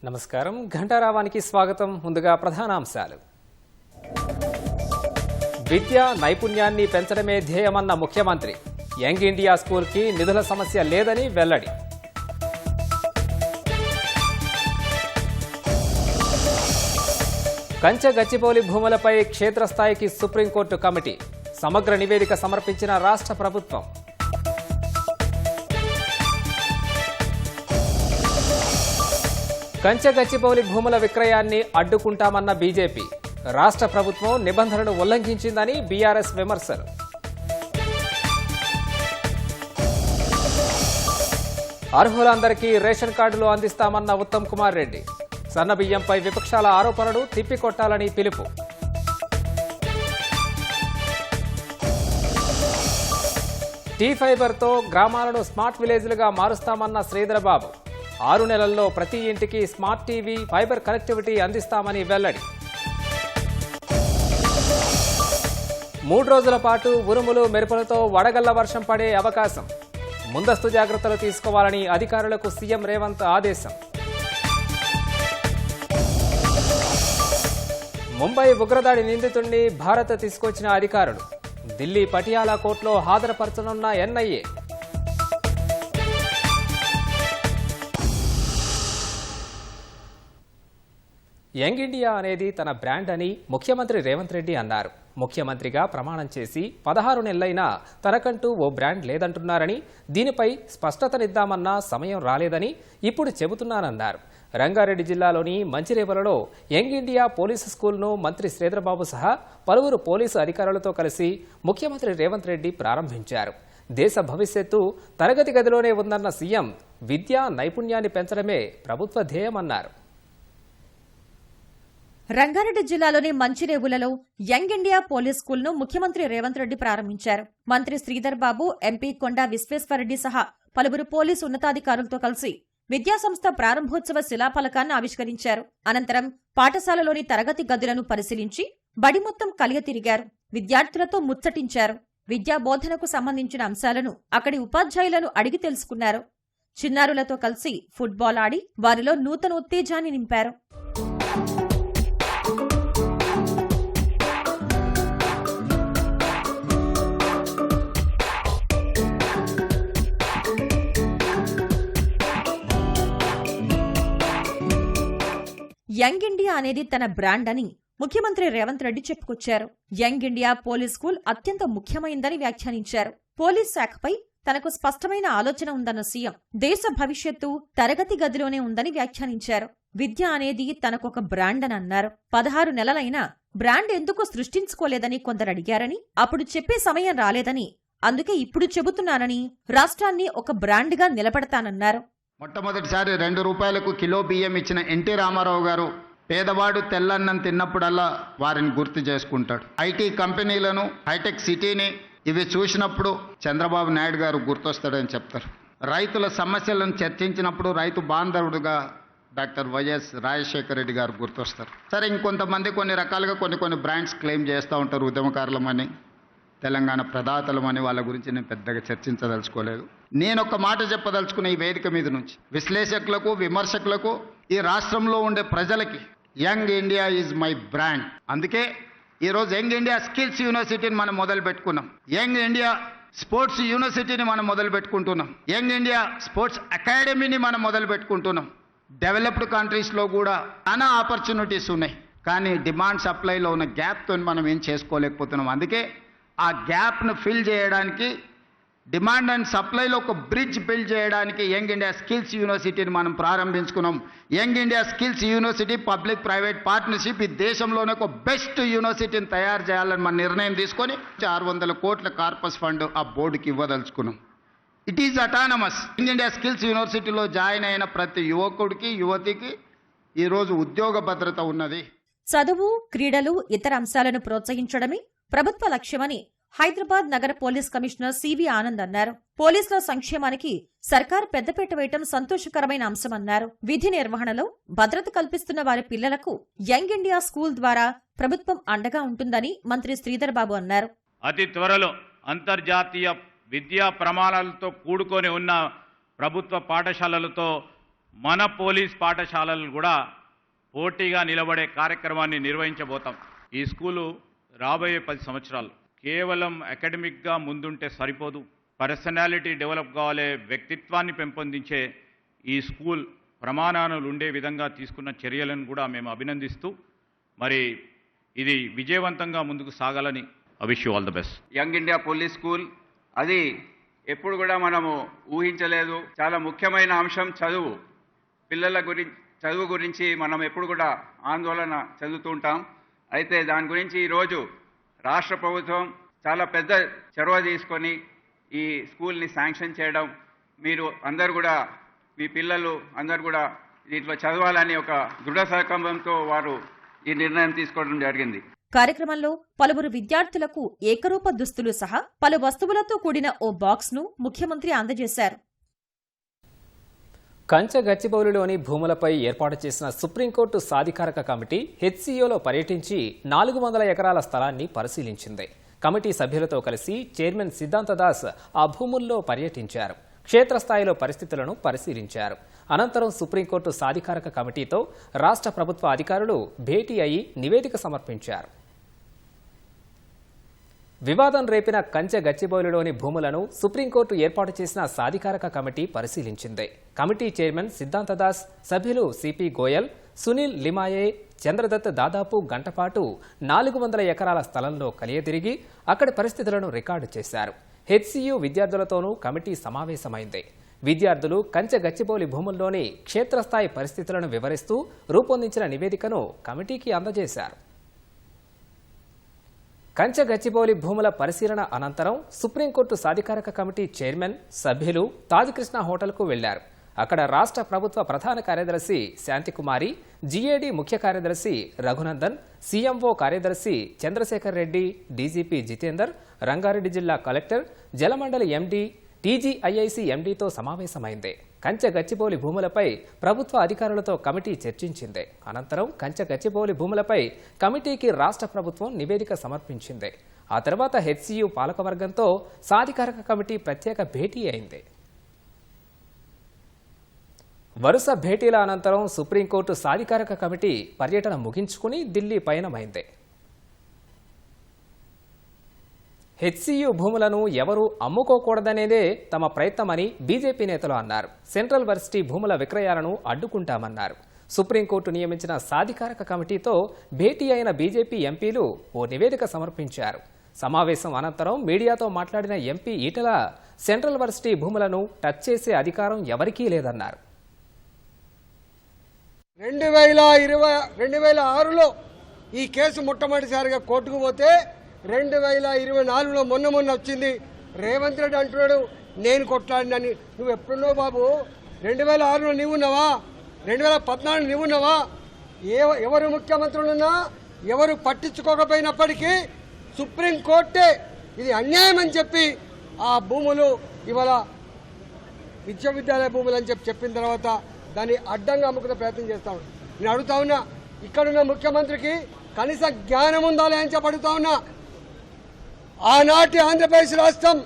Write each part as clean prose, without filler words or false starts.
నమస్కారం ఘంటారావానికి స్వాగతం. ముందుగా ప్రధానాంశాలు. విద్యా నైపుణ్యాన్ని పెంచడమే ధ్యేయమన్న ముఖ్యమంత్రి. యంగ్ ఇండియా స్కూల్కి నిధుల సమస్య లేదని వెల్లడి. కంచె గచ్చిబౌలి భూములపై క్షేత్రస్థాయికి సుప్రీంకోర్టు కమిటీ. సమగ్ర నివేదిక సమర్పించిన రాష్ట్ర ప్రభుత్వం. కంచె గచ్చిబౌలి భూముల విక్రయాన్ని అడ్డుకుంటామన్న బీజేపీ. రాష్ట్ర ప్రభుత్వం నిబంధనలు ఉల్లంఘించిందని బీఆర్ఎస్ విమర్శలు. అర్హులందరికీ రేషన్ కార్డులు అందిస్తామన్న ఉత్తమ్ కుమార్ రెడ్డి. సన్నబియ్యంపై విపక్షాల ఆరోపణలు తిప్పికొట్టాలని పిలుపు. టీ ఫైబర్తో గ్రామాలను స్మార్ట్ విలేజ్లుగా మారుస్తామన్న శ్రీధరబాబు. 6 నెలల్లో ప్రతి ఇంటికి స్మార్ట్ టీవీ, ఫైబర్ కనెక్టివిటీ అందిస్తామని వెల్లడి. 3 రోజుల పాటు ఉరుములు మెరుపులతో వడగళ్ల వర్షం పడే అవకాశం. ముందస్తు జాగ్రత్తలు తీసుకోవాలని అధికారులకు సీఎం రేవంత్ ఆదేశం. ముంబై ఉగ్రదాడి నిందితుడిని భారత్ తీసుకొచ్చిన అధికారులు. ఢిల్లీ పటియాలా కోర్టులో హాజరుపరచనున్న ఎన్ఐఏ. యంగ్ ఇండియా అనేది తన బ్రాండ్ అని ముఖ్యమంత్రి రేవంత్ రెడ్డి అన్నారు. ముఖ్యమంత్రిగా ప్రమాణం చేసి 16 నెలలైనా తనకంటూ ఓ బ్రాండ్ లేదంటున్నారని, దీనిపై స్పష్టతనిద్దామన్నా సమయం రాలేదని ఇప్పుడు చెబుతున్నానన్నారు. రంగారెడ్డి జిల్లాలోని మంచిరేవలలో యంగ్ ఇండియా పోలీసు స్కూల్ను మంత్రి శ్రీధరబాబు సహా పలువురు పోలీసు అధికారులతో కలిసి ముఖ్యమంత్రి రేవంత్ రెడ్డి ప్రారంభించారు. దేశ భవిష్యత్తు తరగతి గదిలోనే ఉందన్న సీఎం విద్యా నైపుణ్యాన్ని పెంచడమే ప్రభుత్వ ధ్యేయమన్నారు. రంగారెడ్డి జిల్లాలోని మంచిరేవులలో యంగ్ ఇండియా పోలీస్ స్కూల్ ను ముఖ్యమంత్రి రేవంత్ రెడ్డి ప్రారంభించారు. మంత్రి శ్రీధర్ బాబు, ఎంపీ కొండా విశ్వేశ్వరరెడ్డి సహా పలువురు పోలీసు ఉన్నతాధికారులతో కలిసి విద్యాసంస్థ ప్రారంభోత్సవ శిలాఫలకాన్ని ఆవిష్కరించారు. అనంతరం పాఠశాలలోని తరగతి గదులను పరిశీలించి బడి మొత్తం కలియ తిరిగారు. విద్యార్థులతో ముచ్చటించారు. విద్యా బోధనకు సంబంధించిన అంశాలను అక్కడి ఉపాధ్యాయులను అడిగి తెలుసుకున్నారు. చిన్నారులతో కలిసి ఫుట్బాల్ ఆడి వారిలో నూతన ఉత్తేజాన్ని నింపారు. యంగ్ ఇండియా అనేది తన బ్రాండ్ అని ముఖ్యమంత్రి రేవంత్ రెడ్డి చెప్పుకొచ్చారు. యంగ్ ఇండియా పోలీస్ స్కూల్ అత్యంత ముఖ్యమైందని వ్యాఖ్యానించారు. పోలీస్ శాఖపై తనకు స్పష్టమైన ఆలోచన ఉందన్న సీఎం దేశ భవిష్యత్తు తరగతి గదిలోనే ఉందని వ్యాఖ్యానించారు. విద్య అనేది తనకొక బ్రాండ్ అని అన్నారు. 16 నెలలైనా బ్రాండ్ ఎందుకు సృష్టించుకోలేదని కొందరు అడిగారని, అప్పుడు చెప్పే సమయం రాలేదని, అందుకే ఇప్పుడు చెబుతున్నానని రాష్ట్రాన్ని ఒక బ్రాండ్గా నిలబెడతానన్నారు. మొట్టమొదటిసారి 2 రూపాయలకు కిలో బియ్యం ఇచ్చిన ఎన్టీ రామారావు గారు పేదవాడు తెల్లన్నం తిన్నప్పుడల్లా వారిని గుర్తు చేసుకుంటాడు. ఐటీ కంపెనీలను, హైటెక్ సిటీని ఇవి చూసినప్పుడు చంద్రబాబు నాయుడు గారు గుర్తొస్తాడని చెప్తారు. రైతుల సమస్యలను చర్చించినప్పుడు రైతు బాంధవుడుగా డాక్టర్ వైఎస్ రాజశేఖర రెడ్డి గారు గుర్తొస్తారు. సరే, ఇంకొంతమంది కొన్ని రకాలుగా కొన్ని బ్రాండ్స్ క్లెయిమ్ చేస్తూ ఉంటారు. ఉద్యమకారులమని, తెలంగాణ ప్రదాతలమని. వాళ్ళ గురించి నేను పెద్దగా చర్చించదలుచుకోలేదు. నేను ఒక మాట చెప్పదలుచుకున్న ఈ వేదిక మీద నుంచి విశ్లేషకులకు, విమర్శకులకు, ఈ రాష్ట్రంలో ఉండే ప్రజలకి young India is my brand. అందుకే ఈరోజు యంగ్ ఇండియా స్కిల్స్ యూనివర్సిటీని మనం మొదలు పెట్టుకున్నాం. యంగ్ ఇండియా స్పోర్ట్స్ యూనివర్సిటీని మనం మొదలు పెట్టుకుంటున్నాం. యంగ్ ఇండియా స్పోర్ట్స్ అకాడమీని మనం మొదలు పెట్టుకుంటున్నాం. డెవలప్డ్ కంట్రీస్లో కూడా చాలా ఆపర్చునిటీస్ ఉన్నాయి. కానీ డిమాండ్ సప్లైలో ఉన్న గ్యాప్తో మనం ఏం చేసుకోలేకపోతున్నాం. అందుకే ఆ గ్యాప్ను ఫిల్ చేయడానికి, డిమాండ్ అండ్ సప్లైలో ఒక బ్రిడ్జ్ బిల్డ్ చేయడానికి యంగ్ ఇండియా స్కిల్స్ యూనివర్సిటీని మనం ప్రారంభించుకున్నాం. Young India skills university public private partnership ఈ దేశంలోనే ఒక బెస్ట్ యూనివర్సిటీని తయారు చేయాలని మన నిర్ణయం తీసుకొని 600 కోట్ల కార్పస్ ఫండ్ ఆ బోర్డుకి ఇవ్వదలుచుకున్నాం. It is autonomous. Young India skills యూనివర్సిటీలో జాయిన్ అయిన ప్రతి యువకుడికి, యువతికి ఈరోజు ఉద్యోగ భద్రత ఉన్నది. చదువు, క్రీడలు, ఇతర అంశాలను ప్రోత్సహించడమే ప్రభుత్వ లక్ష్యమని హైదరాబాద్ నగర పోలీస్ కమిషనర్ సివి ఆనంద్ అన్నారు. పోలీసుల సంక్షేమానికి సర్కార్ పెద్దపీట వేయటం సంతోషకరమైన అంశమన్నారు. విధి నిర్వహణలో భద్రత కల్పిస్తున్న వారి పిల్లలకు యంగ్ ఇండియా స్కూల్ ద్వారా ప్రభుత్వం అండగా ఉంటుందని మంత్రి శ్రీధర్ బాబు అన్నారు. అతి త్వరలో అంతర్జాతీయ విద్యా ప్రమాణాలతో కూడుకొని ఉన్న ప్రభుత్వ పాఠశాలలతో మన పోలీస్ పాఠశాలలు కూడా పోటీగా నిలబడే కార్యక్రమాన్ని నిర్వహించబోతాం. ఈ స్కూలు రాబోయే 10 సంవత్సరాలు కేవలం అకాడమిక్గా ముందుంటే సరిపోదు, పర్సనాలిటీ డెవలప్ కావాలే, వ్యక్తిత్వాన్ని పెంపొందించే ఈ స్కూల్ ప్రమాణాలు ఉండే విధంగా తీసుకున్న చర్యలను కూడా మేము అభినందిస్తూ మరి ఇది విజయవంతంగా ముందుకు సాగాలని wish you all the best. Young India police school అది ఎప్పుడు కూడా మనము ఊహించలేదు. చాలా ముఖ్యమైన అంశం చదువు. పిల్లల చదువు గురించి మనం ఎప్పుడు కూడా ఆందోళన చెందుతూ ఉంటాం. అయితే దాని గురించి ఈరోజు రాష్ట్ర ప్రభుత్వం చాలా పెద్ద చొరవ తీసుకొని ఈ స్కూల్ని శాంక్షన్ చేయడం, మీరు అందరు కూడా మీ పిల్లలు అందరు కూడా దీంట్లో చదవాలని ఒక దృఢ సంకల్పంతో వారు ఈ నిర్ణయం తీసుకోవడం జరిగింది. కార్యక్రమంలో పలువురు విద్యార్థులకు ఏకరూప దుస్తులు సహా పలు వస్తువులతో కూడిన ఓ బాక్స్ ను ముఖ్యమంత్రి అందజేశారు. కంచె గచ్చిబౌలిలోని భూములపై ఏర్పాటు చేసిన సుప్రీంకోర్టు సాధికారక కమిటీ హెచ్సియోలో పర్యటించి 400 ఎకరాల స్థలాన్ని పరిశీలించింది. కమిటీ సభ్యులతో కలిసి చైర్మన్ సిద్ధాంత దాస్ ఆ భూముల్లో పర్యటించారు. క్షేత్రస్థాయిలో పరిస్థితులను పరిశీలించారు. అనంతరం సుప్రీంకోర్టు సాధికారక కమిటీతో రాష్ట్ర ప్రభుత్వ అధికారులు భేటీ అయి నివేదిక సమర్పించారు. వివాదం రేపిన కంచె గచ్చిబౌలిలోని భూములను సుప్రీంకోర్టు ఏర్పాటు చేసిన సాధికారక కమిటీ పరిశీలించింది. కమిటీ చైర్మన్ సిద్ధాంత దాస్, సభ్యులు సిపి గోయల్, సునీల్ లిమాయే, చంద్రదత్ దాదాపు గంటపాటు 400 ఎకరాల స్థలంలో కలియతిరిగి అక్కడి పరిస్థితులను రికార్డు చేశారు. హెచ్సియు విద్యార్థులతోనూ కమిటీ సమావేశమైంది. విద్యార్థులు కంచె గచ్చిబౌలి భూముల్లోని క్షేత్రస్థాయి పరిస్థితులను వివరిస్తూ రూపొందించిన నివేదికను కమిటీకి అందజేశారు. కంచె గచ్చిబౌలి భూముల పరిశీలన అనంతరం సుప్రీంకోర్టు సాధికారక కమిటీ చైర్మన్, సభ్యులు తాజ్కృష్ణ హోటల్కు వెళ్లారు. అక్కడ రాష్ట్ర ప్రభుత్వ ప్రధాన కార్యదర్శి శాంతికుమారి, జీఏడీ ముఖ్య కార్యదర్శి రఘునందన్, సీఎంఓ కార్యదర్శి చంద్రశేఖర్ రెడ్డి, డీజీపీ జితేందర్, రంగారెడ్డి జిల్లా కలెక్టర్, జలమండలి ఎండీ, టీజీఐఐసీ ఎండీతో సమావేశమైంది. కంచె గచ్చిబౌలి భూములపై ప్రభుత్వ అధికారులతో కమిటీ చర్చించింది. అనంతరం కంచె గచ్చిబౌలి భూములపై కమిటీకి రాష్ట్ర ప్రభుత్వం నివేదిక సమర్పించింది. ఆ తర్వాత హెచ్సియు పాలకవర్గంతో సాధికారక కమిటీ ప్రత్యేక భేటీ అయింది. వరుస భేటీల అనంతరం సుప్రీంకోర్టు సాధికారక కమిటీ పర్యటన ముగించుకుని ఢిల్లీ పయనమైంది. హెచ్సియు భూములను ఎవరూ అమ్ముకోకూడదనేదే తమ ప్రయత్నమని బీజేపీ నేతలు అన్నారు. సెంట్రల్ వర్సిటీ భూముల విక్రయాలను అడ్డుకుంటామన్నారు. సుప్రీంకోర్టు నియమించిన సాధికారక కమిటీతో భేటీ అయిన బీజేపీ ఎంపీలు ఓ నివేదిక సమర్పించారు. సమావేశం అనంతరం మీడియాతో మాట్లాడిన ఎంపీ ఈటల సెంట్రల్ వర్సిటీ భూములను టచ్ చేసే అధికారం ఎవరికీ లేదన్నారు. 2006లో ఈ కేసు మొట్టమొదటిసారిగా కోర్టుకు పోతే 2024లో మొన్న వచ్చింది. రేవంత్ రెడ్డి అంటున్నాడు నేను కొట్లాడినని. నువ్వు ఎప్పుడున్నావు బాబు? 2006లో నీవున్నావా? 2014 నీవున్నావా? ఎవరు ముఖ్యమంత్రులున్నా ఎవరు పట్టించుకోకపోయినప్పటికీ సుప్రీంకోర్టే ఇది అన్యాయం అని చెప్పి ఆ భూములు ఇవాళ విశ్వవిద్యాలయ భూములు అని చెప్పిన తర్వాత దాన్ని అడ్డంగా అమ్ముకునే ప్రయత్నం చేస్తా ఉన్నా. నేను అడుగుతా ఉన్నా, ఇక్కడున్న ముఖ్యమంత్రికి కనీస జ్ఞానం ఉందా అని చెప్పి అడుగుతా ఉన్నా. ఆనాటి ఆంధ్రప్రదేశ్ రాష్ట్రం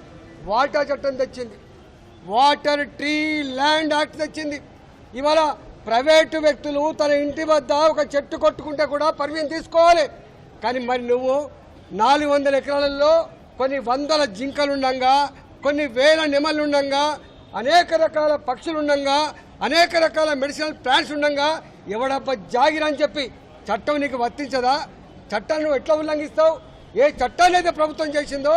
వాటర్ చట్టం తెచ్చింది, వాటర్ ట్రీ ల్యాండ్ యాక్ట్ తెచ్చింది. ఇవాళ ప్రైవేటు వ్యక్తులు తన ఇంటి వద్ద ఒక చెట్టు కొట్టుకుంటే కూడా పర్మిషన్ తీసుకోవాలి. కానీ మరి నువ్వు 400 ఎకరాలలో కొన్ని వందల జింకలుండగా, కొన్ని వేల నెమలుండగా, అనేక రకాల పక్షులుండగా, అనేక రకాల మెడిసినల్ ప్లాంట్స్ ఉండగా ఎవడబ్బ జాగిరని చెప్పి చట్టం నీకు వర్తించదా? చట్టాన్ని నువ్వు ఎట్లా ఉల్లంఘిస్తావు? ఏ చట్టాన్ని అయితే ప్రభుత్వం చేసిందో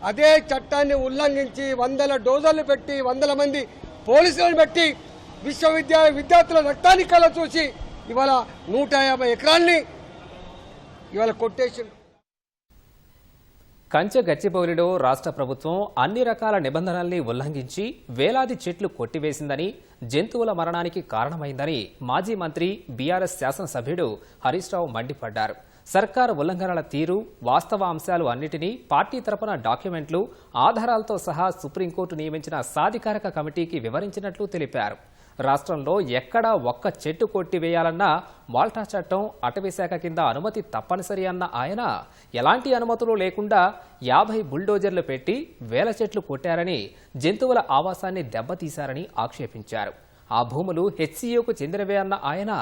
అదే చట్టాన్ని ఉల్లంఘించి 100 డోజర్లు పెట్టి 100 మంది పోలీసులను పెట్టి విశ్వవిద్యాలయ విద్యార్థుల రక్తాన్ని కళ్ళ చూసి ఇవాళ 150 ఎకరాల్ని ఇవాళ కొట్టేసింది. కంచె గచ్చిబౌలిలో రాష్ట్ర ప్రభుత్వం అన్ని రకాల నిబంధనల్ని ఉల్లంఘించి వేలాది చెట్లు కొట్టివేసిందని, జంతువుల మరణానికి కారణమైందని మాజీ మంత్రి బీఆర్ఎస్ శాసనసభ్యుడు హరీష్ రావు మండిపడ్డారు. సర్కారు ఉల్లంఘనల తీరు, వాస్తవ అంశాలు అన్నిటినీ పార్టీ తరపున డాక్యుమెంట్లు, ఆధారాలతో సహా సుప్రీంకోర్టు నియమించిన సాధికారక కమిటీకి వివరించినట్లు తెలిపారు. రాష్ట్రంలో ఎక్కడా ఒక్క చెట్టు కొట్టివేయాలన్నా మాల్టా చట్టం, అటవీశాఖ కింద అనుమతి తప్పనిసరి అన్న ఆయన ఎలాంటి అనుమతులు లేకుండా 50 బుల్డోజర్లు పెట్టి వేల చెట్లు కొట్టారని, జంతువుల ఆవాసాన్ని దెబ్బతీశారని ఆక్షేపించారు. ఆ భూములు హెచ్సియుకు చెందినవే అన్న ఆయన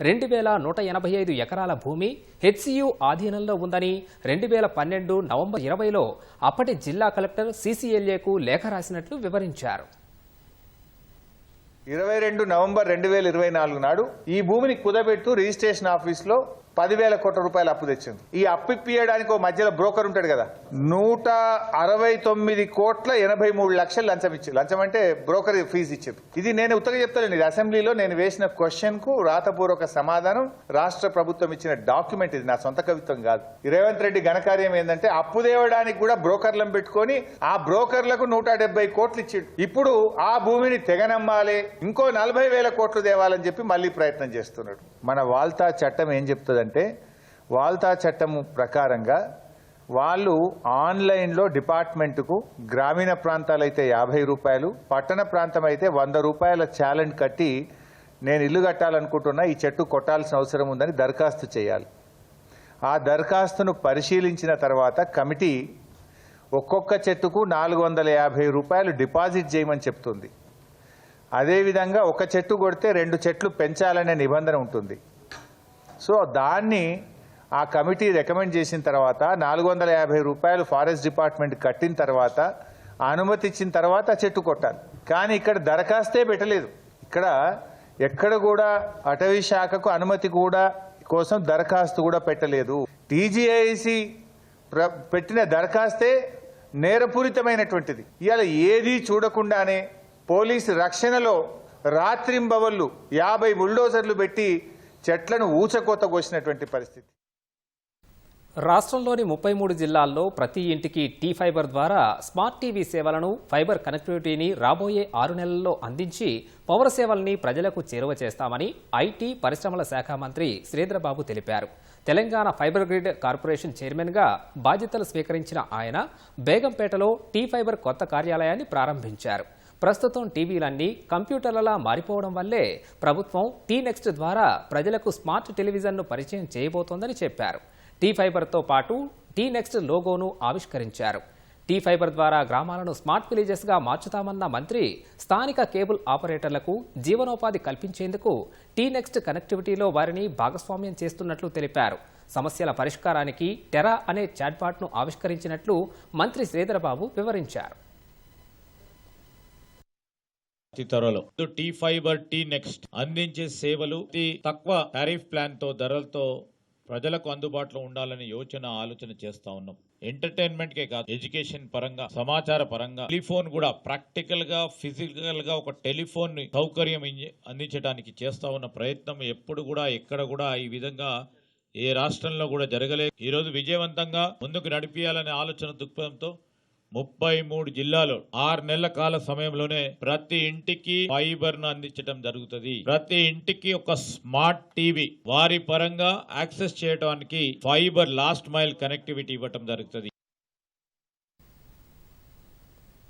2185 ఎకరాల భూమి హెచ్సియు ఆధీనంలో ఉందని 2012 నవంబర్ 20లో అప్పటి జిల్లా కలెక్టర్ సిసిఎల్ఏకు లేఖ రాసినట్లు వివరించారు. 22 నవంబర్ 2024 నాడు ఈ భూమిని కుదబెట్టు రిజిస్ట్రేషన్ ఆఫీస్లో 10,000 కోట్ల రూపాయలు అప్పు తెచ్చింది. ఈ అప్పు ఇప్పియడానికి ఒక మధ్యలో బ్రోకర్ ఉంటాడు కదా, 169 కోట్ల 83 లక్షలు లంచం ఇచ్చి, లంచం అంటే బ్రోకర్ ఫీజు ఇచ్చేది. ఇది నేను ఉత్తగా చెప్తానండి, ఇది అసెంబ్లీలో నేను వేసిన క్వశ్చన్ కు రాతపూర్వక సమాధానం రాష్ట్ర ప్రభుత్వం ఇచ్చిన డాక్యుమెంట్. ఇది నా సొంత కవిత్వం కాదు. రేవంత్ రెడ్డి ఘనకార్యం ఏంటంటే అప్పు తేవడానికి కూడా బ్రోకర్లను పెట్టుకొని ఆ బ్రోకర్లకు 170 కోట్లు ఇచ్చాడు. ఇప్పుడు ఆ భూమిని తెగనమ్మాలి, ఇంకో 40,000 కోట్లు తేవాలని చెప్పి మళ్ళీ ప్రయత్నం చేస్తున్నాడు. మన వాల్తా చట్టం ఏం చెప్తుంది అంటే, వాల్తా చట్టం ప్రకారంగా వాళ్ళు ఆన్లైన్లో డిపార్ట్మెంట్కు గ్రామీణ ప్రాంతాలైతే 50 రూపాయలు, పట్టణ ప్రాంతం అయితే 100 రూపాయల ఛాలెంజ్ కట్టి నేను ఇల్లు కట్టాలనుకుంటున్నా, ఈ చెట్టు కొట్టాల్సిన అవసరం ఉందని దరఖాస్తు చేయాలి. ఆ దరఖాస్తును పరిశీలించిన తర్వాత కమిటీ ఒక్కొక్క చెట్టుకు 450 రూపాయలు డిపాజిట్ చేయమని చెప్తుంది. అదేవిధంగా ఒక చెట్టు కొడితే 2 చెట్లు పెంచాలనే నిబంధన ఉంటుంది. సో దాన్ని ఆ కమిటీ రికమెండ్ చేసిన తర్వాత 450 రూపాయలు ఫారెస్ట్ డిపార్ట్మెంట్ కట్టిన తర్వాత అనుమతి ఇచ్చిన తర్వాత చెట్టు కొట్టాలి. కానీ ఇక్కడ దరఖాస్తే పెట్టలేదు. ఇక్కడ ఎక్కడ కూడా అటవీ శాఖకు అనుమతి కూడా కోసం దరఖాస్తు కూడా పెట్టలేదు. టీజీఐసి పెట్టిన దరఖాస్తే నేరపూరితమైనటువంటిది. ఇవాళ ఏది చూడకుండానే పోలీసు రక్షణలో రాత్రింబవళ్లు 50 బుల్డోజర్లు పెట్టి చెట్లను ఊచకోత కోసినటువంటి పరిస్థితి. రాష్ట్రంలోని 33 జిల్లాల్లో ప్రతి ఇంటికి టీ ఫైబర్ ద్వారా స్మార్ట్ టీవీ సేవలను, ఫైబర్ కనెక్టివిటీని రాబోయే 6 నెలల్లో అందించి పౌర సేవల్ని ప్రజలకు చేరువ చేస్తామని ఐటీ పరిశ్రమల శాఖ మంత్రి శ్రీధర్బాబు తెలిపారు. తెలంగాణ ఫైబర్ గ్రిడ్ కార్పొరేషన్ చైర్మన్గా బాధ్యతలు స్వీకరించిన ఆయన బేగంపేటలో టీ ఫైబర్ కొత్త కార్యాలయాన్ని ప్రారంభించారు. ప్రస్తుతం టీవీలన్నీ కంప్యూటర్లలా మారిపోవడం వల్లే ప్రభుత్వం టీ నెక్స్ట్ ద్వారా ప్రజలకు స్మార్ట్ టెలివిజన్ను పరిచయం చేయబోతోందని చెప్పారు. టీ ఫైబర్తో పాటు టీ నెక్స్ట్ లోగోను ఆవిష్కరించారు. టీ ఫైబర్ ద్వారా గ్రామాలను స్మార్ట్ విలేజెస్గా మార్చుతామన్న మంత్రి స్థానిక కేబుల్ ఆపరేటర్లకు జీవనోపాధి కల్పించేందుకు టీ నెక్స్ట్ కనెక్టివిటీలో వారిని భాగస్వామ్యం చేస్తున్నట్లు తెలిపారు. సమస్యల పరిష్కారానికి టెరా అనే చాట్బాట్ను ఆవిష్కరించినట్లు మంత్రి శ్రీధర్బాబు వివరించారు. అతి త్వరలో టీ ఫైబర్, టీ నెక్స్ట్ అందించే సేవలు తక్కువ టారిఫ్ ప్లాన్ తో ధరలతో ప్రజలకు అందుబాటులో ఉండాలని ఆలోచన చేస్తా ఉన్నాం. ఎంటర్టైన్మెంట్ కే కాదు, ఎడ్యుకేషన్ పరంగా, సమాచార పరంగా టెలిఫోన్ కూడా ప్రాక్టికల్ గా, ఫిజికల్ గా ఒక టెలిఫోన్ సౌకర్యం అందించడానికి చేస్తా ఉన్న ప్రయత్నం ఎప్పుడు కూడా ఎక్కడ కూడా ఈ విధంగా ఏ రాష్ట్రంలో కూడా జరగలేదు. ఈ రోజు విజయవంతంగా ముందుకు నడిపియాలనే ఆలోచన దృక్పథంతో 33 జిల్లాలో 6 నెలల కాల సమయంలోనే ప్రతి ఇంటికి ఫైబర్ ను అందించడం జరుగుతుంది. ప్రతి ఇంటికి ఒక స్మార్ట్ టీవీ వారి పరంగా యాక్సెస్ చేయడానికి ఫైబర్ లాస్ట్ మైల్ కనెక్టివిటీ ఇవ్వటం జరుగుతుంది.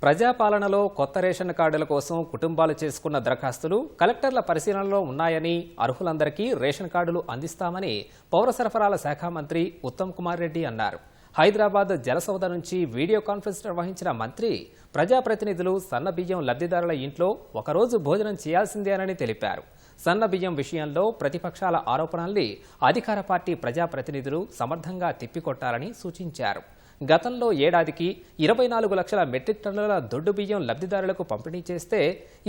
ప్రజాపాలనలో కొత్త రేషన్ కార్డుల కోసం కుటుంబాలు చేసుకున్న దరఖాస్తులు కలెక్టర్ల పరిశీలనలో ఉన్నాయని, అర్హులందరికీ రేషన్ కార్డులు అందిస్తామని పౌర సరఫరాల శాఖ మంత్రి ఉత్తమ్ కుమార్ రెడ్డి అన్నారు. హైదరాబాద్ జలసౌధ నుంచి వీడియో కాన్ఫరెన్స్ నిర్వహించిన మంత్రి ప్రజాప్రతినిధులు సన్నబియ్యం లబ్ధిదారుల ఇంట్లో ఒకరోజు భోజనం చేయాల్సిందేనని తెలిపారు. సన్నబియ్యం విషయంలో ప్రతిపక్షాల ఆరోపణల్ని అధికార పార్టీ ప్రజాప్రతినిధులు సమర్థంగా తిప్పికొట్టాలని సూచించారు. గతంలో ఏడాదికి 24 లక్షల మెట్రిక్ టన్నుల దొడ్డు బియ్యం లబ్ధిదారులకు పంపిణీ చేస్తే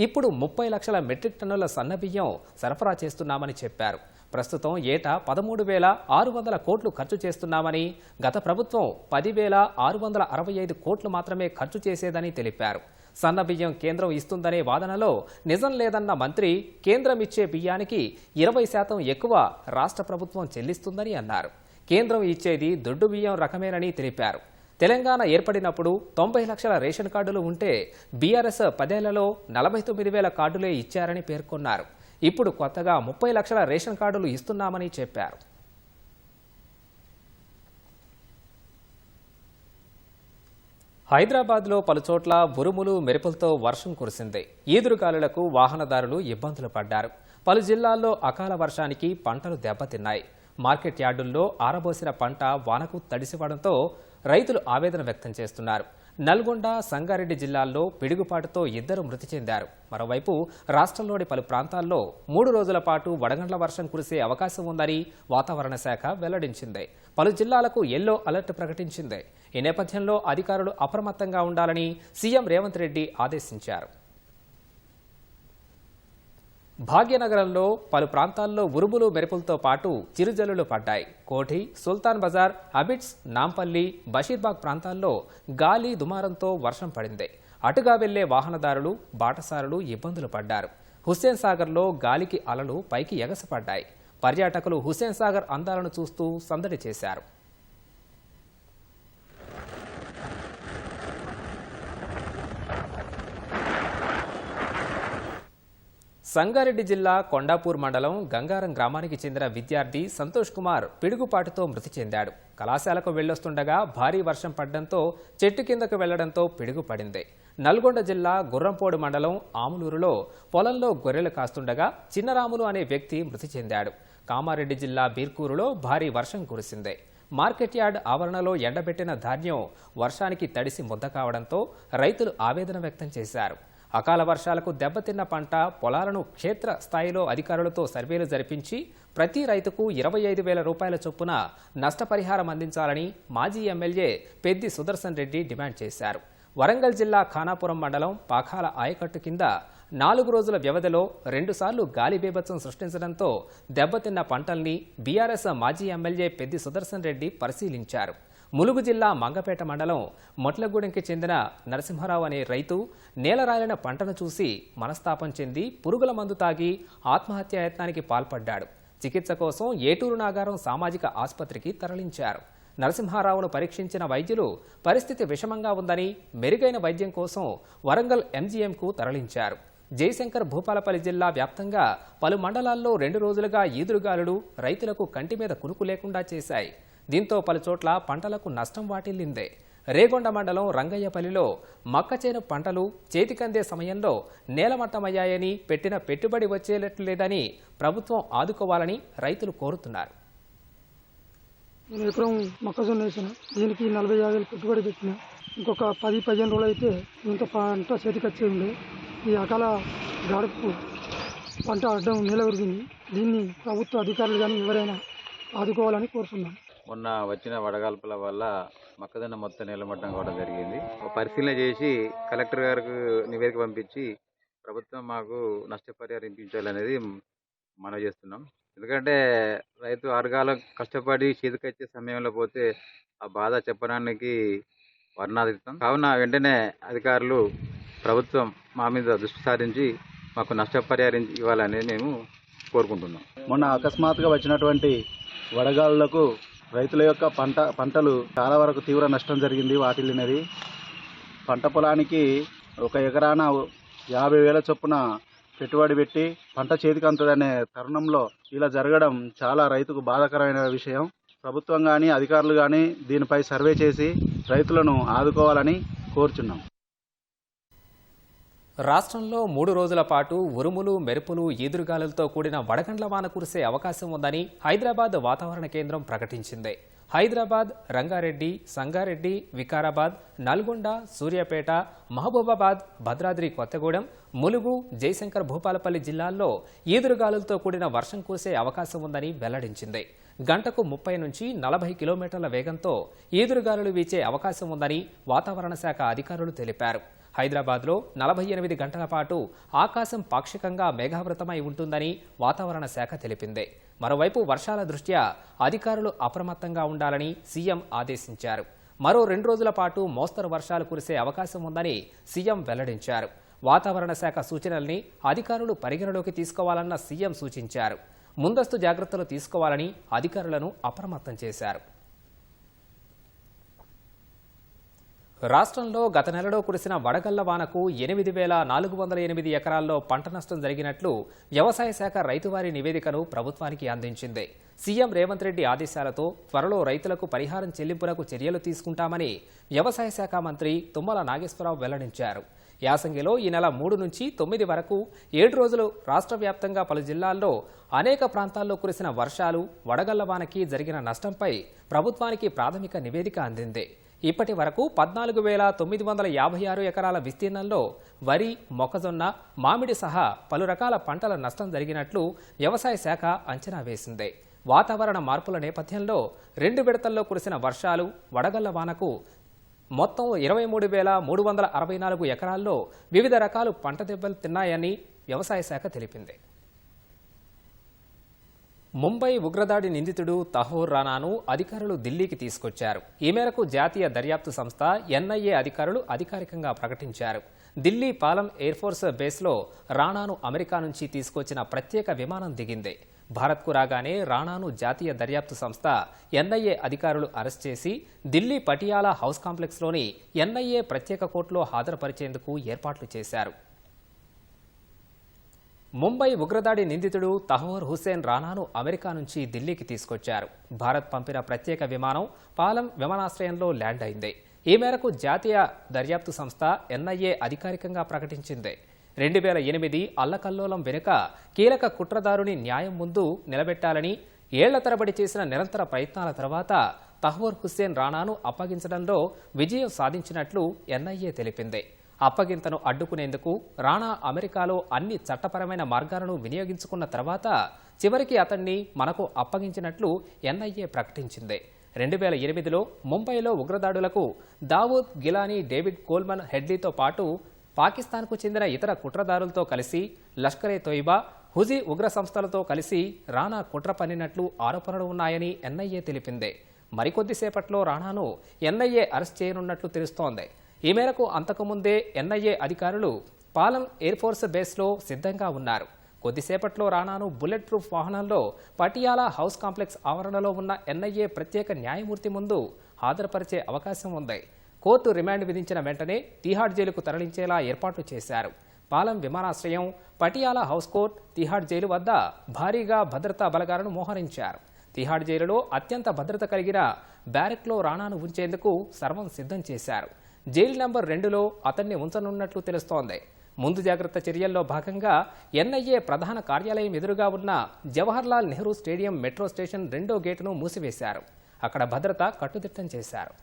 ఇప్పుడు 30 లక్షల మెట్రిక్ టన్నుల సన్నబియ్యం సరఫరా చేస్తున్నామని చెప్పారు. ప్రస్తుతం ఏటా 13,600 కోట్లు ఖర్చు చేస్తున్నామని, గత ప్రభుత్వం 10,665 కోట్లు మాత్రమే ఖర్చు చేసేదని తెలిపారు. సన్నబియ్యం కేంద్రం ఇస్తుందనే వాదనలో నిజం లేదన్న మంత్రి కేంద్రం ఇచ్చే బియ్యానికి 20% ఎక్కువ రాష్ట్ర ప్రభుత్వం చెల్లిస్తుందని అన్నారు. కేంద్రం ఇచ్చేది దొడ్డు బియ్యం రకమేనని తెలిపారు. తెలంగాణ ఏర్పడినప్పుడు 90 లక్షల రేషన్ కార్డులు ఉంటే బీఆర్ఎస్ 10 ఏళ్లలో 49,000 కార్డులే ఇచ్చారని పేర్కొన్నారు. ఇప్పుడు కొత్తగా 30 లక్షల రేషన్ కార్డులు ఇస్తున్నామని చెప్పారు. హైదరాబాద్లో పలుచోట్ల ఉరుములు మెరుపులతో వర్షం కురిసింది. ఈదురుగాలులకు వాహనదారులు ఇబ్బందులు పడ్డారు. పలు జిల్లాల్లో అకాల వర్షానికి పంటలు దెబ్బతిన్నాయి. మార్కెట్ యార్డుల్లో ఆరబోసిన పంట వానకు తడిసిపడంతో రైతులు ఆవేదన వ్యక్తం చేస్తున్నారు. నల్గొండ, సంగారెడ్డి జిల్లాల్లో పిడుగుపాటుతో 2 మృతి చెందారు. మరోవైపు రాష్ట్రంలోని పలు ప్రాంతాల్లో 3 రోజుల పాటు వడగండ్ల వర్షం కురిసే అవకాశం ఉందని వాతావరణ శాఖ వెల్లడించింది. పలు జిల్లాలకు ఎల్లో అలర్ట్ ప్రకటించింది. ఈ నేపథ్యంలో అధికారులు అప్రమత్తంగా ఉండాలని సీఎం రేవంత్ రెడ్డి ఆదేశించారు. భాగ్యనగరంలో పలు ప్రాంతాల్లో ఉరుములు మెరుపులతో పాటు చిరుజల్లులు పడ్డాయి. కోఠి, సుల్తాన్ బజార్, అబిడ్స్, నాంపల్లి, బషీర్బాగ్ ప్రాంతాల్లో గాలి దుమారంతో వర్షం పడింది. అటుగా వెళ్లే వాహనదారులు, బాటసారులు ఇబ్బందులు పడ్డారు. హుస్సేన్ సాగర్లో గాలికి అలలు పైకి ఎగసిపడ్డాయి. పర్యాటకులు హుస్సేన్ సాగర్ అందాలను చూస్తూ సందడి చేశారు. సంగారెడ్డి జిల్లా కొండాపూర్ మండలం గంగారం గ్రామానికి చెందిన విద్యార్థి సంతోష్ కుమార్ పిడుగుపాటుతో మృతి చెందాడు. కళాశాలకు వెళ్లొస్తుండగా భారీ వర్షం పడడంతో చెట్టు కిందకు వెళ్లడంతో పిడుగు పడింది. నల్గొండ జిల్లా గుర్రంపోడు మండలం ఆములూరులో పొలంలో గొర్రెలు కాస్తుండగా చిన్నరాములు అనే వ్యక్తి మృతి చెందాడు. కామారెడ్డి జిల్లా బీర్కూరులో భారీ వర్షం కురిసింది. మార్కెట్ యార్డ్ ఆవరణలో ఎండబెట్టిన ధాన్యం వర్షానికి తడిసి ముద్ద కావడంతో రైతులు ఆవేదన వ్యక్తం చేశారు. అకాల వర్షాలకు దెబ్బతిన్న పంట పొలాలను క్షేత్ర స్థాయిలో అధికారులతో సర్వేలు జరిపించి ప్రతి రైతుకు 25,000 రూపాయల చొప్పున నష్టపరిహారం అందించాలని మాజీ ఎమ్మెల్యే పెద్ది సుదర్శన్ రెడ్డి డిమాండ్ చేశారు. వరంగల్ జిల్లా ఖానాపురం మండలం పాఖాల ఆయకట్టు కింద 4 రోజుల వ్యవధిలో 2 సార్లు గాలి బీభత్సం సృష్టించడంతో దెబ్బతిన్న పంటల్ని బీఆర్ఎస్ మాజీ ఎమ్మెల్యే పెద్ది సుదర్శన్ రెడ్డి పరిశీలించారు. ములుగు జిల్లా మంగపేట మండలం మొట్లగూడెంకి చెందిన నరసింహారావు అనే రైతు నేలరాలిన పంటను చూసి మనస్తాపం చెంది పురుగుల మందు తాగి ఆత్మహత్యాయత్నానికి పాల్పడ్డాడు. చికిత్స కోసం ఏటూరు నాగారం సామాజిక ఆసుపత్రికి తరలించారు. నరసింహారావును పరీక్షించిన వైద్యులు పరిస్థితి విషమంగా ఉందని మెరుగైన వైద్యం కోసం వరంగల్ ఎంజీఎంకు తరలించారు. జయశంకర్ భూపాలపల్లి జిల్లా వ్యాప్తంగా పలు మండలాల్లో 2 రోజులుగా ఈదురుగాలులు రైతులకు కంటి మీద కునుకు లేకుండా చేశాయి. దీంతో పలుచోట్ల పంటలకు నష్టం వాటిల్లింది. రేగొండ మండలం రంగయ్యపల్లిలో మక్కచేను పంటలు చేతికందే సమయంలో నేలమట్టమయ్యాయని పెట్టిన పెట్టుబడి వచ్చేటట్లు లేదని ప్రభుత్వం ఆదుకోవాలని రైతులు కోరుతున్నారు. నేను ఎకరం మొక్కజొన్న వేసిన, దీనికి 40,000 పెట్టుబడి పెట్టిన. ఇంకొక 10-15 రోజులు అయితే ఇంత పంట చేతికి వచ్చేది. ఈ అకాల గాడుపు పంట అడ్డం నిలవరిగింది. దీన్ని ప్రభుత్వ అధికారులు కానీ ఎవరైనా ఆదుకోవాలని కోరుతున్నాను. మొన్న వచ్చిన వడగాల్పుల వల్ల మొక్కజొన్న మొత్తం నీలమట్టం కావడం జరిగింది. పరిశీలన చేసి కలెక్టర్ గారికి నివేదిక పంపించి ప్రభుత్వం మాకు నష్టపరిహారం ఇప్పించాలనేది మనం చేస్తున్నాం. ఎందుకంటే రైతు ఆరుగాలం కష్టపడి చేతికొచ్చే సమయంలో పోతే ఆ బాధ చెప్పడానికి వర్ణాతీతం. కావున వెంటనే అధికారులు ప్రభుత్వం మా మీద దృష్టి సారించి మాకు నష్టపరిహారం ఇవ్వాలనేది మేము కోరుకుంటున్నాం. మొన్న అకస్మాత్తుగా వచ్చినటువంటి వడగాళ్లకు రైతుల యొక్క పంటలు చాలా వరకు తీవ్ర నష్టం జరిగింది. వాటిల్లినది పంట పొలానికి 1 ఎకరాన 50,000 చొప్పున పెట్టుబడి పెట్టి పంట చేతికి అందుదనే తరుణంలో ఇలా జరగడం చాలా రైతుకు బాధాకరమైన విషయం. ప్రభుత్వం కానీ అధికారులు కానీ దీనిపై సర్వే చేసి రైతులను ఆదుకోవాలని కోరుచున్నాం. రాష్ట్రంలో 3 రోజుల పాటు ఉరుములు, మెరుపులు, ఈదురుగాలులతో కూడిన వడగండ్ల వాన కురిసే అవకాశం ఉందని హైదరాబాద్ వాతావరణ కేంద్రం ప్రకటించింది. హైదరాబాద్, రంగారెడ్డి, సంగారెడ్డి, వికారాబాద్, నల్గొండ, సూర్యాపేట, మహబూబాబాద్, భద్రాద్రి కొత్తగూడెం, ములుగు, జయశంకర్ భూపాలపల్లి జిల్లాల్లో ఈదురుగాలులతో కూడిన వర్షం కురిసే అవకాశం ఉందని వెల్లడించింది. గంటకు 30 నుంచి 40 కిలోమీటర్ల వేగంతో ఈదురుగాలులు వీచే అవకాశం ఉందని వాతావరణ శాఖ అధికారులు తెలిపారు. హైదరాబాద్లో 48 గంటల పాటు ఆకాశం పాక్షికంగా మేఘావృతమై ఉంటుందని వాతావరణ శాఖ తెలిపింది. మరోవైపు వర్షాల దృష్ట్యా అధికారులు అప్రమత్తంగా ఉండాలని సీఎం ఆదేశించారు. మరో 2 రోజుల పాటు మోస్తరు వర్షాలు కురిసే అవకాశం ఉందని సీఎం వెల్లడించారు. వాతావరణ శాఖ సూచనల్ని అధికారులు పరిగణలోకి తీసుకోవాలన్న సీఎం సూచించారు. ముందస్తు జాగ్రత్తలు తీసుకోవాలని అధికారులను అప్రమత్తం చేశారు. రాష్ట్రంలో గత నెలలో కురిసిన వడగళ్ల వానకు 8,408 ఎకరాల్లో పంట నష్టం జరిగినట్లు వ్యవసాయ శాఖ రైతువారీ నివేదికను ప్రభుత్వానికి అందించింది. సీఎం రేవంత్ రెడ్డి ఆదేశాలతో త్వరలో రైతులకు పరిహారం చెల్లింపులకు చర్యలు తీసుకుంటామని వ్యవసాయ శాఖ మంత్రి తుమ్మల నాగేశ్వరరావు వెల్లడించారు. యాసంగిలో ఈ నెల 3 నుంచి 9 వరకు 7 రోజులు రాష్ట్ర వ్యాప్తంగా పలు జిల్లాల్లో అనేక ప్రాంతాల్లో కురిసిన వర్షాలు, వడగళ్ల వానకి జరిగిన నష్టంపై ప్రభుత్వానికి ప్రాథమిక నివేదిక అందింది. ఇప్పటి వరకు 14,956 ఎకరాల విస్తీర్ణంలో వరి, మొక్కజొన్న, మామిడి సహా పలు రకాల పంటల నష్టం జరిగినట్లు వ్యవసాయ శాఖ అంచనా వేసింది. వాతావరణ మార్పుల నేపథ్యంలో 2 విడతల్లో కురిసిన వర్షాలు, వడగళ్ల వానకు మొత్తం 23,364 ఎకరాల్లో వివిధ రకాల పంట దెబ్బలు తిన్నాయని వ్యవసాయ శాఖ తెలిపింది. ముంబై ఉగ్రదాడి నిందితుడు తహోర్ రానాను అధికారులు ఢిల్లీకి తీసుకొచ్చారు. ఈ మేరకు జాతీయ దర్యాప్తు సంస్థ ఎన్ఐఏ అధికారులు అధికారికంగా ప్రకటించారు. ఢిల్లీ పాలం ఎయిర్ఫోర్స్ బేస్లో రానాను అమెరికా నుంచి తీసుకొచ్చిన ప్రత్యేక విమానం దిగింది. భారత్కు రాగానే రానాను జాతీయ దర్యాప్తు సంస్థ ఎన్ఐఏ అధికారులు అరెస్ట్ చేసి ఢిల్లీ పటియాలా హౌస్ కాంప్లెక్స్లోని ఎన్ఐఏ ప్రత్యేక కోర్టులో హాజరుపరిచేందుకు ఏర్పాట్లు చేశారు. ముంబై ఉగ్రదాడి నిందితుడు తహోర్ హుస్సేన్ రానాను అమెరికా నుంచి ఢిల్లీకి తీసుకొచ్చారు. భారత్ పంపిన ప్రత్యేక విమానం పాలం విమానాశ్రయంలో ల్యాండ్ అయింది. ఈ మేరకు జాతీయ దర్యాప్తు సంస్థ ఎన్ఐఏ అధికారికంగా ప్రకటించింది. 2008 అల్లకల్లోలం వెనుక కీలక కుట్రదారుని న్యాయం ముందు నిలబెట్టాలని ఏళ్ల తరబడి చేసిన నిరంతర ప్రయత్నాల తర్వాత తహోర్ హుస్సేన్ రానాను అప్పగించడంలో విజయం సాధించినట్లు ఎన్ఐఏ తెలిపింది. అప్పగింతను అడ్డుకునేందుకు రాణా అమెరికాలో అన్ని చట్టపరమైన మార్గాలను వినియోగించుకున్న తర్వాత చివరికి అతన్ని మనకు అప్పగించినట్లు ఎన్ఐఏ ప్రకటించింది. 2008లో ముంబైలో ఉగ్రదాడులకు దావూద్ గిలానీ, డేవిడ్ కోల్మన్ హెడ్లీతో పాటు పాకిస్తాన్కు చెందిన ఇతర కుట్రదారులతో కలిసి లష్కరే తోయిబా, హుజీ ఉగ్ర సంస్థలతో కలిసి రాణా కుట్ర పన్నినట్లు ఆరోపణలు ఉన్నాయని ఎన్ఐఏ తెలిపింది. మరికొద్దిసేపట్లో రాణాను ఎన్ఐఏ అరెస్ట్ చేయనున్నట్లు తెలుస్తోంది. ఈ మేరకు అంతకుముందే ఎన్ఐఏ అధికారులు పాలం ఎయిర్ఫోర్స్ బేస్లో సిద్ధంగా ఉన్నారు. కొద్దిసేపట్లో రానాను బుల్లెట్ ప్రూఫ్ వాహనంలో పటియాలా హౌస్ కాంప్లెక్స్ ఆవరణలో ఉన్న ఎన్ఐఏ ప్రత్యేక న్యాయమూర్తి ముందు హాజరుపరిచే అవకాశం ఉంది. కోర్టు రిమాండ్ విధించిన వెంటనే తిహాడ్ జైలుకు తరలించేలా ఏర్పాట్లు చేశారు. పాలం విమానాశ్రయం, Patiala house court, Tihar jail వద్ద భారీగా భద్రతా బలగాలను మోహరించారు. తిహాడ్ జైలులో అత్యంత భద్రత కలిగిన బ్యారెక్లో రానాను ఉంచేందుకు సర్వం సిద్ధం చేశారు. జైలు నంబర్ 2లో అతన్ని ఉంచనున్నట్లు తెలుస్తోంది. ముందు జాగ్రత్త చర్యల్లో భాగంగా ఎన్ఐఏ ప్రధాన కార్యాలయం ఎదురుగా ఉన్న Jawaharlal Nehru stadium metro station 2వ గేటును మూసివేశారు. అక్కడ భద్రత కట్టుదిట్టం చేశారు.